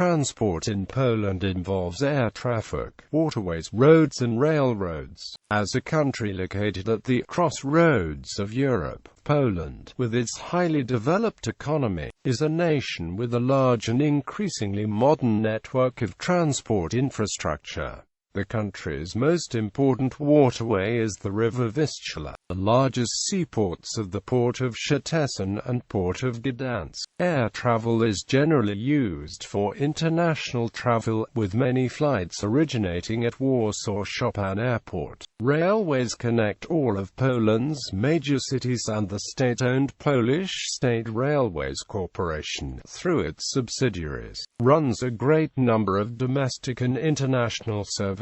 transport in Poland involves air traffic, waterways, roads and railroads. As a country located at the crossroads of Europe, Poland, with its highly developed economy, is a nation with a large and increasingly modern network of transport infrastructure. The country's most important waterway is the river Vistula. The largest seaports are the port of Szczecin and port of Gdańsk. Air travel is generally used for international travel, with many flights originating at Warsaw-Szczecin Airport. Railways connect all of Poland's major cities, and the state-owned Polish State Railways Corporation, through its subsidiaries, runs a great number of domestic and international services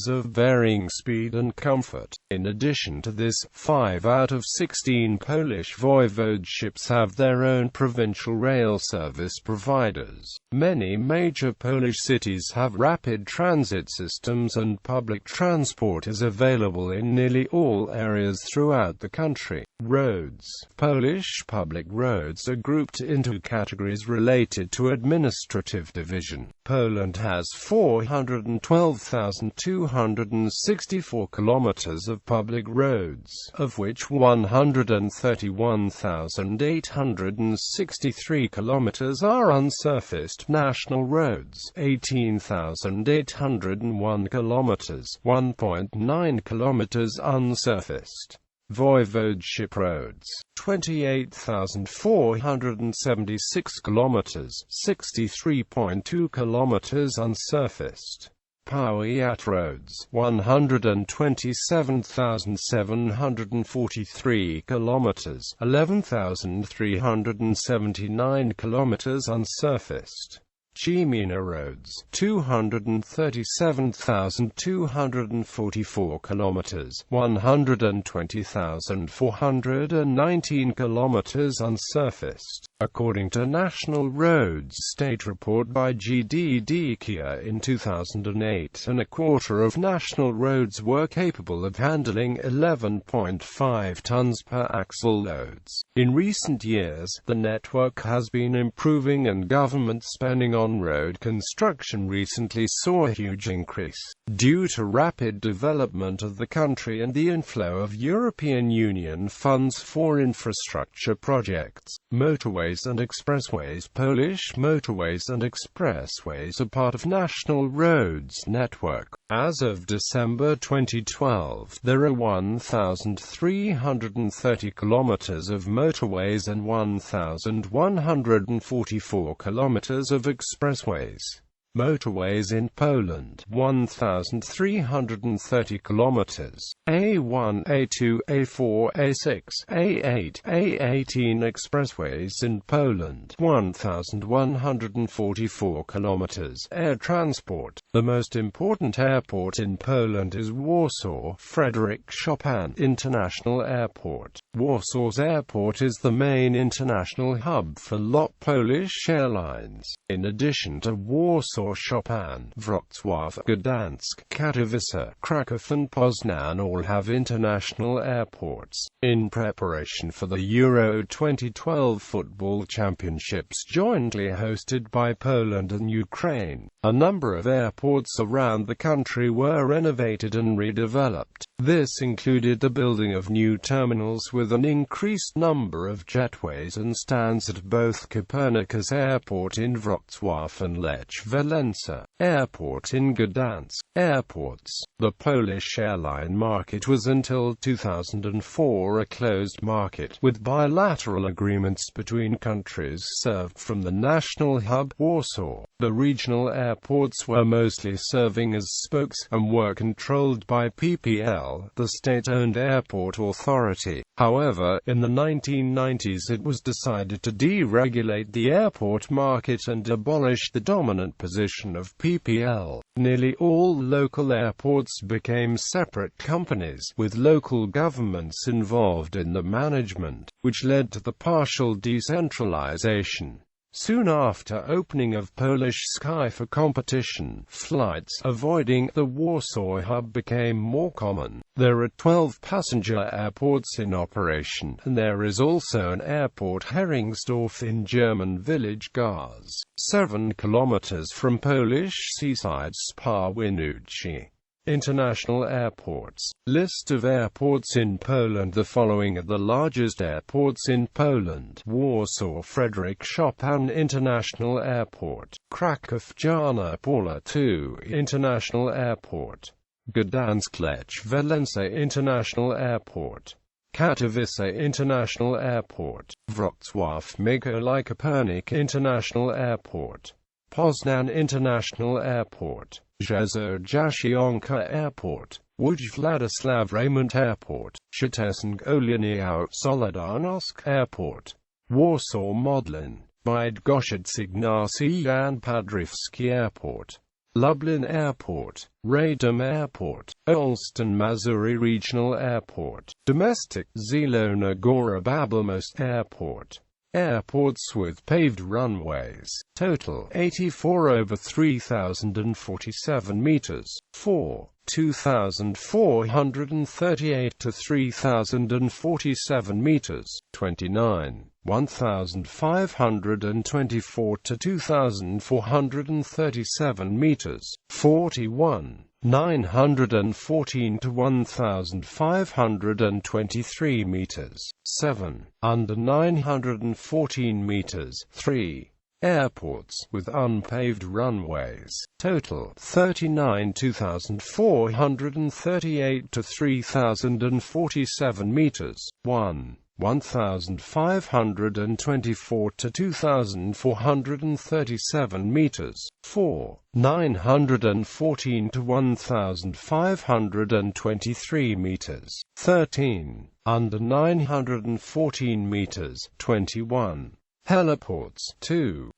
of varying speed and comfort. In addition to this, 5 out of 16 Polish voivodeships have their own provincial rail service providers. Many major Polish cities have rapid transit systems, and public transport is available in nearly all areas throughout the country. Roads. Polish public roads are grouped into categories related to administrative division. Poland has 412,264 kilometers of public roads, of which 131,863 kilometers are unsurfaced national roads, 18,801 kilometers, 1.9 kilometers unsurfaced. Voivodeship roads, 28,476 kilometers, 63.2 kilometers unsurfaced. Powiat roads, 127,743 kilometers, 11,379 kilometers unsurfaced. Gmina roads, 237,244 kilometers, 120,419 kilometers unsurfaced. According to National Roads State Report by GDDKiA in 2008, a quarter of national roads were capable of handling 11.5 tons per axle loads. In recent years, the network has been improving, and government spending on road construction recently saw a huge increase. Due to rapid development of the country and the inflow of European Union funds for infrastructure projects, motorways and expressways. Polish motorways and expressways are part of National Roads network. As of December 2012, there are 1,330 kilometers of motorways and 1,144 kilometers of expressways. Motorways in Poland, 1,330 kilometers, A1, A2, A4, A6, A8, A18. Expressways in Poland, 1,144 kilometers. Air transport. The most important airport in Poland is Warsaw-Frederick Chopin International Airport. Warsaw's airport is the main international hub for LOT Polish Airlines. In addition to Warsaw-Chopin, Wrocław, Gdańsk, Katowice, Kraków and Poznan all have international airports. In preparation for the Euro 2012 football championships jointly hosted by Poland and Ukraine, a number of airports around the country were renovated and redeveloped. This included the building of new terminals with an increased number of jetways and stands at both Copernicus Airport in Wrocław and Lech Walesa Airport in Gdańsk. Airports. The Polish airline market was until 2004 a closed market, with bilateral agreements between countries served from the national hub, Warsaw. The regional airports were mostly serving as spokes, and were controlled by PPL, the state-owned airport authority. However, in the 1990s it was decided to deregulate the airport market and abolish the dominant position of PPL. Nearly all local airports became separate companies, with local governments involved in the management, which led to the partial decentralization. Soon after opening of Polish sky for competition, flights avoiding the Warsaw hub became more common. There are 12 passenger airports in operation, and there is also an airport Heringsdorf in German village Gars, 7 kilometers from Polish seaside Spa-Winucie. International airports. List of airports in Poland. The following are the largest airports in Poland: Warsaw Frederick Chopin International Airport, Kraków Jana Paula II International Airport, Gdańsk Lech Walesa International Airport, Katowice International Airport, Wrocław Mikołaj Kopernik International Airport, Poznan International Airport, Jezior Jasionka Airport, Łódź Władysław Reymont Airport, Szczecin Oleniau Solidarność Airport, Warsaw Modlin, Bydgoszcz Ignacy Jan Paderewski Airport, Lublin Airport, Radom Airport, Olsztyn Mazuri Regional Airport, Domestic Zielona Góra Babelmost Airport. Airports with paved runways. Total 84 over 3,047 meters. 4. 2,438 to 3,047 meters. 29. 1,524 to 2,437 meters. 41. 914 to 1,523 meters. 7. Under 914 meters. 3. Airports with unpaved runways. Total 39. 2,438 to 3,047 meters. 1. 1,524 to 2,437 meters. 4. 914 to 1,523 meters. 13. Under 914 meters. 21. Heliports. 2.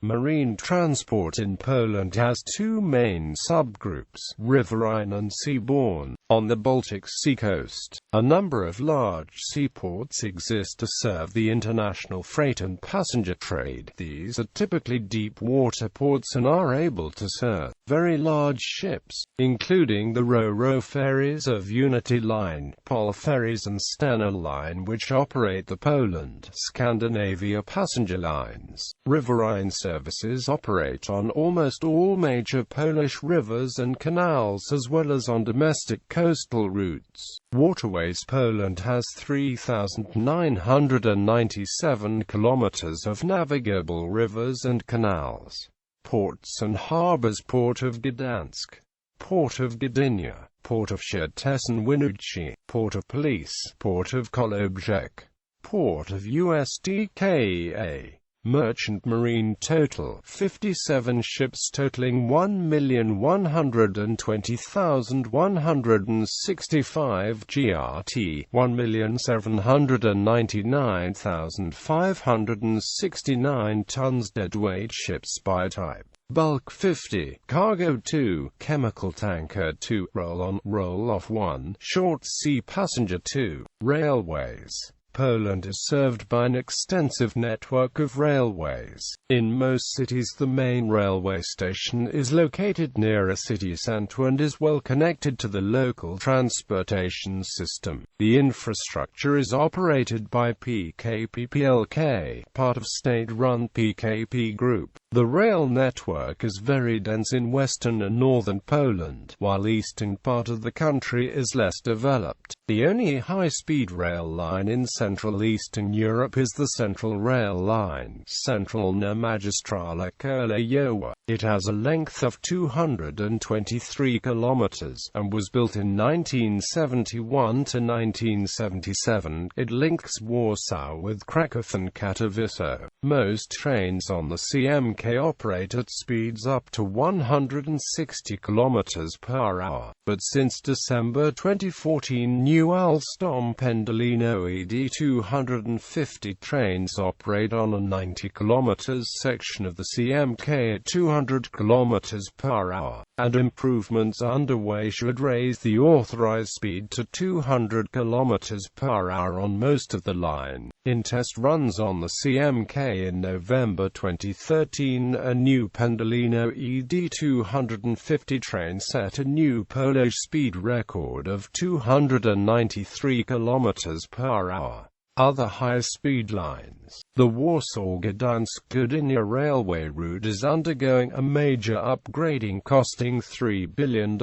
Marine transport in Poland has two main subgroups, riverine and seaborne. On the Baltic Sea coast, a number of large seaports exist to serve the international freight and passenger trade. These are typically deep water ports and are able to serve very large ships, including the Ro-Ro ferries of Unity Line, Pol ferries and Stena Line, which operate the Poland-Scandinavia passenger lines. Riverine services operate on almost all major Polish rivers and canals, as well as on domestic coastal routes. Waterways. Poland has 3,997 kilometers of navigable rivers and canals. Ports and harbors: Port of Gdańsk, Port of Gdynia, Port of Szczecin-Winucie, Port of Police, Port of Kołobrzeg, Port of Ustka. Merchant marine. Total 57 ships totaling 1,120,165 GRT, 1,799,569 tons. Deadweight ships by type: bulk 50, cargo 2, chemical tanker 2, roll-on, roll-off 1, short sea passenger 2. Railways. Poland is served by an extensive network of railways. In most cities, the main railway station is located near a city center and is well connected to the local transportation system. The infrastructure is operated by PKP Plk, part of state-run PKP Group. The rail network is very dense in western and northern Poland, while eastern part of the country is less developed. The only high-speed rail line in Central Eastern Europe is the Central Rail Line, Centralna Magistrala Kolejowa. It has a length of 223 kilometers, and was built in 1971 to 1977. It links Warsaw with Kraków and Katowice. Most trains on the CMK operate at speeds up to 160 kilometers per hour. but since December 2014 new Alstom Pendolino ED 250 trains operate on a 90 km section of the CMK at 200 km per hour, and improvements underway should raise the authorized speed to 200 km per hour on most of the line. In test runs on the CMK in November 2013, a new Pendolino ED 250 train set a new Polish speed record of 293 km per hour. Other high-speed lines. The Warsaw-Gdańsk-Gdynia railway route is undergoing a major upgrading costing $3 billion,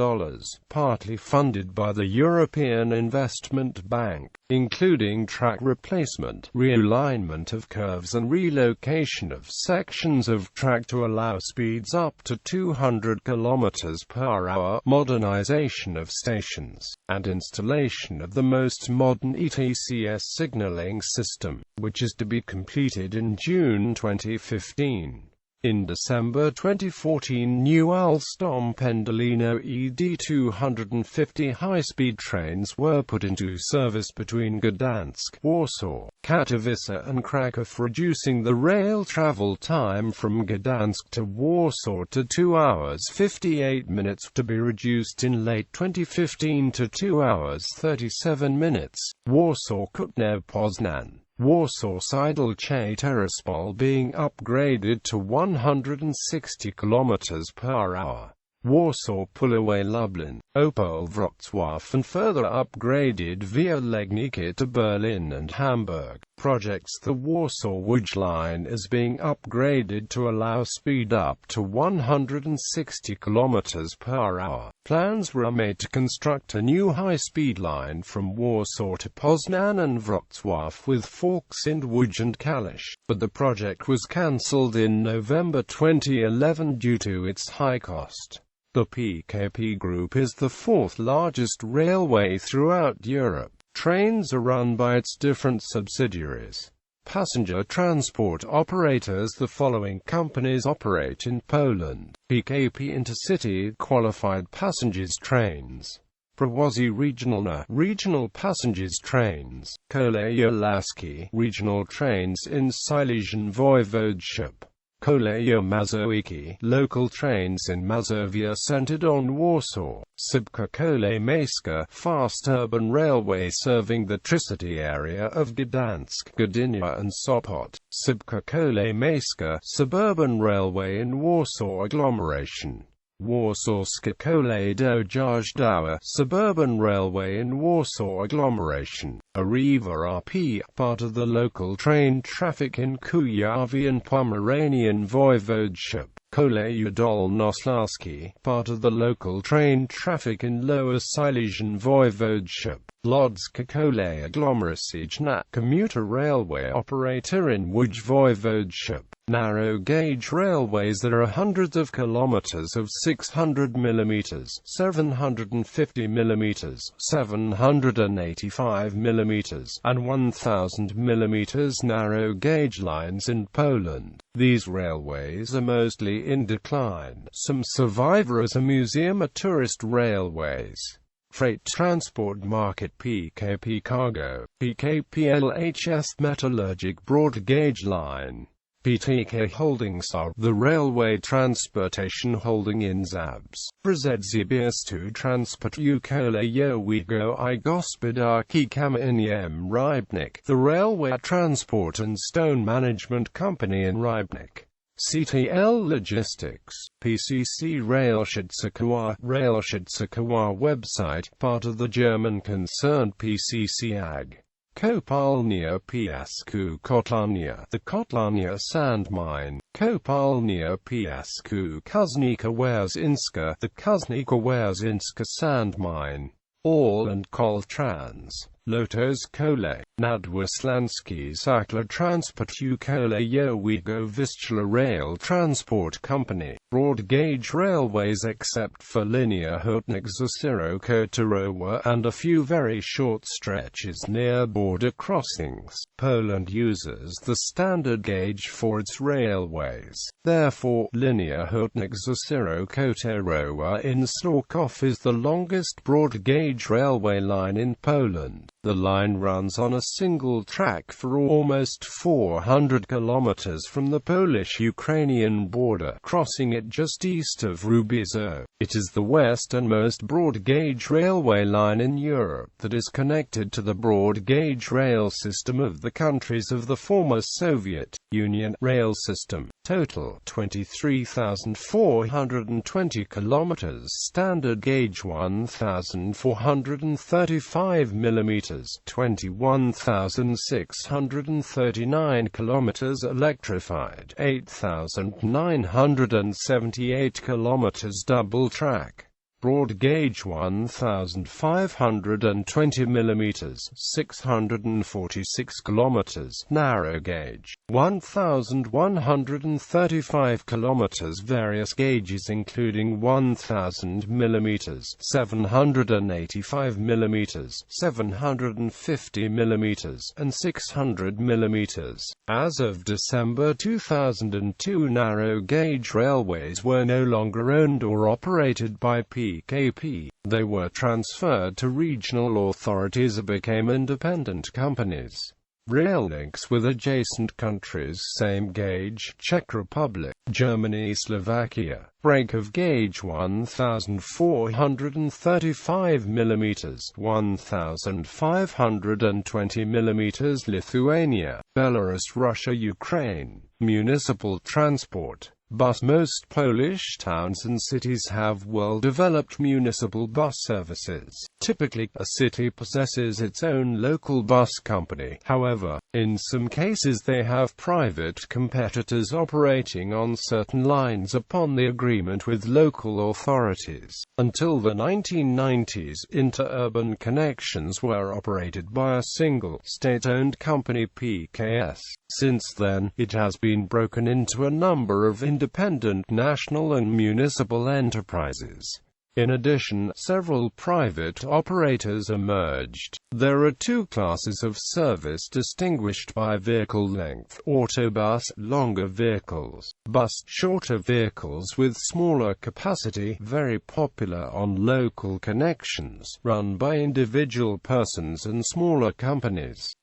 partly funded by the European Investment Bank, including track replacement, realignment of curves and relocation of sections of track to allow speeds up to 200 km per hour, modernization of stations, and installation of the most modern ETCS signaling system, which is to be completed in June 2015. In December 2014, new Alstom Pendolino ED 250 high-speed trains were put into service between Gdańsk, Warsaw, Katowice and Kraków, reducing the rail travel time from Gdańsk to Warsaw to 2 hours 58 minutes, to be reduced in late 2015 to 2 hours 37 minutes. Warsaw-Kutno-Poznan, Warsaw-Siedlce-Tiraspol being upgraded to 160 km per hour. Warsaw-Puławay-Lublin, Opole-Wrocław and further upgraded via Legnica to Berlin and Hamburg. Projects. The Warsaw-Łódź line is being upgraded to allow speed up to 160 km per hour. Plans were made to construct a new high-speed line from Warsaw to Poznan and Wrocław with forks in Łódź and Kalisz, but the project was cancelled in November 2011 due to its high cost. The PKP Group is the fourth largest railway throughout Europe. Trains are run by its different subsidiaries. Passenger transport operators. The following companies operate in Poland: PKP Intercity qualified passengers trains, Przewozy Regionalne regional passengers trains, Koleje Laskie regional trains in Silesian Voivodeship, Koleje Mazowieckie local trains in Mazovia centered on Warsaw, Szybka Kolej Miejska fast urban railway serving the Tri-City area of Gdańsk, Gdynia and Sopot, Szybka Kolej Miejska suburban railway in Warsaw agglomeration, Warszawska Kolej Dojazdowa suburban railway in Warsaw agglomeration, Arriva RP, part of the local train traffic in Kujawi and Pomeranian Voivodeship, Koleje Dolnośląskie, part of the local train traffic in Lower Silesian Voivodeship, Lodźka Kolej Aglomeracyjna commuter railway operator in Łódź Voivodeship. Narrow gauge railways. There are hundreds of kilometers of 600 mm, 750 mm, 785 mm, and 1000 mm narrow gauge lines in Poland. These railways are mostly in decline. Some survive as a museum or tourist railways. Freight transport market. PKP Cargo, PKP LHS Metallurgic broad gauge line, PTK Holdings are the railway transportation holding in Zabs. Przezybiastu Transport Kolejowiego I Gospodarki Kamieniem Rybnik, the railway transport and stone management company in Rybnik. CTL Logistics, PCC Railschitzkowa website, part of the German concern PCC AG. Kopalnia Piasku Kotlania, the Kotlania sand mine, Kopalnia Piasku Kuznica Wierzyńska, the Kuznica Wierzyńska sand mine, All and Koltrans. Lotos Kole, Nadwislanski Cyclotransport Ukole Yowigo Vistula Rail Transport Company. Broad gauge railways except for linear Hutnik Zasiro Kotarowa and a few very short stretches near border crossings. Poland uses the standard gauge for its railways. Therefore, linear Hutnik Zasiro Kotarowa in Stałków is the longest broad gauge railway line in Poland. The line runs on a single track for almost 400 kilometers from the Polish-Ukrainian border, crossing it just east of Rubizo. It is the westernmost broad-gauge railway line in Europe that is connected to the broad-gauge rail system of the countries of the former Soviet Union rail system. Total 23,420 kilometers. Standard gauge 1,435 millimeters, 21,639 kilometers. Electrified 8,978 kilometers. Double track. Broad gauge 1,520 millimeters, 646 kilometers. Narrow gauge 1,135 kilometers. Various gauges including 1,000 millimeters, 785 millimeters, 750 millimeters, and 600 millimeters. As of December 2002, narrow gauge railways were no longer owned or operated by PKP. They were transferred to regional authorities or became independent companies. Rail links with adjacent countries. Same gauge: Czech Republic, Germany, Slovakia. Break of gauge 1,435 millimeters, 1,520 millimeters. Lithuania, Belarus, Russia, Ukraine. Municipal transport. Bus. Most Polish towns and cities have well-developed municipal bus services. Typically, a city possesses its own local bus company. However, in some cases they have private competitors operating on certain lines upon the agreement with local authorities. Until the 1990s, interurban connections were operated by a single, state-owned company, PKS. Since then, it has been broken into a number of independent national and municipal enterprises. In addition, several private operators emerged. There are two classes of service distinguished by vehicle length: autobus, longer vehicles; bus, shorter vehicles with smaller capacity, very popular on local connections, run by individual persons and smaller companies.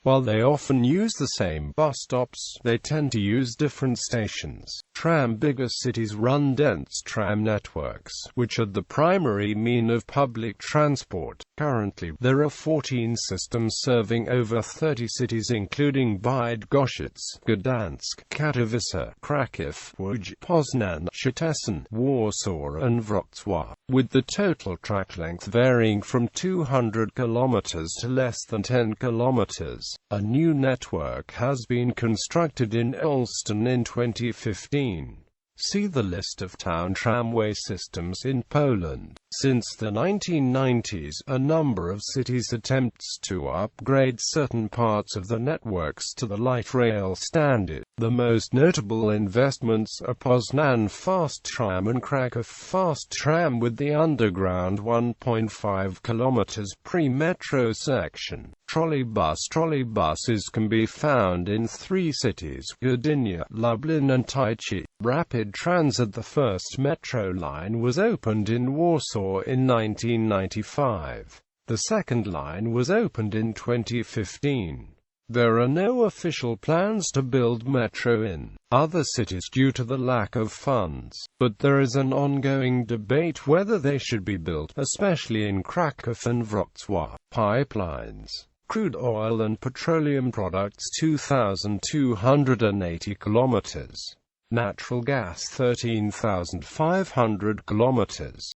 While they often use the same bus stops, they tend to use different stations. Tram. Bigger cities run dense tram networks, which are the primary mean of public transport. Currently, there are 14 systems serving over 30 cities including Bydgoszcz, Gdańsk, Katowice, Kraków, Łódź, Poznań, Szczecin, Warsaw and Wrocław, with the total track length varying from 200 kilometers to less than 10 kilometers. A new network has been constructed in Olsztyn in 2015. See the list of town tramway systems in Poland. Since the 1990s, a number of cities attempts to upgrade certain parts of the networks to the light rail standard. The most notable investments are Poznań Fast Tram and Kraków Fast Tram with the underground 1.5 km pre-metro section. Trolleybuses can be found in 3 cities: Gdynia, Lublin and Tychy. Rapid transit. The first metro line was opened in Warsaw in 1995. The second line was opened in 2015. There are no official plans to build metro in other cities due to the lack of funds, but there is an ongoing debate whether they should be built, especially in Kraków and Wrocław. Pipelines. Crude oil and petroleum products 2,280 kilometers. Natural gas 13,500 kilometers.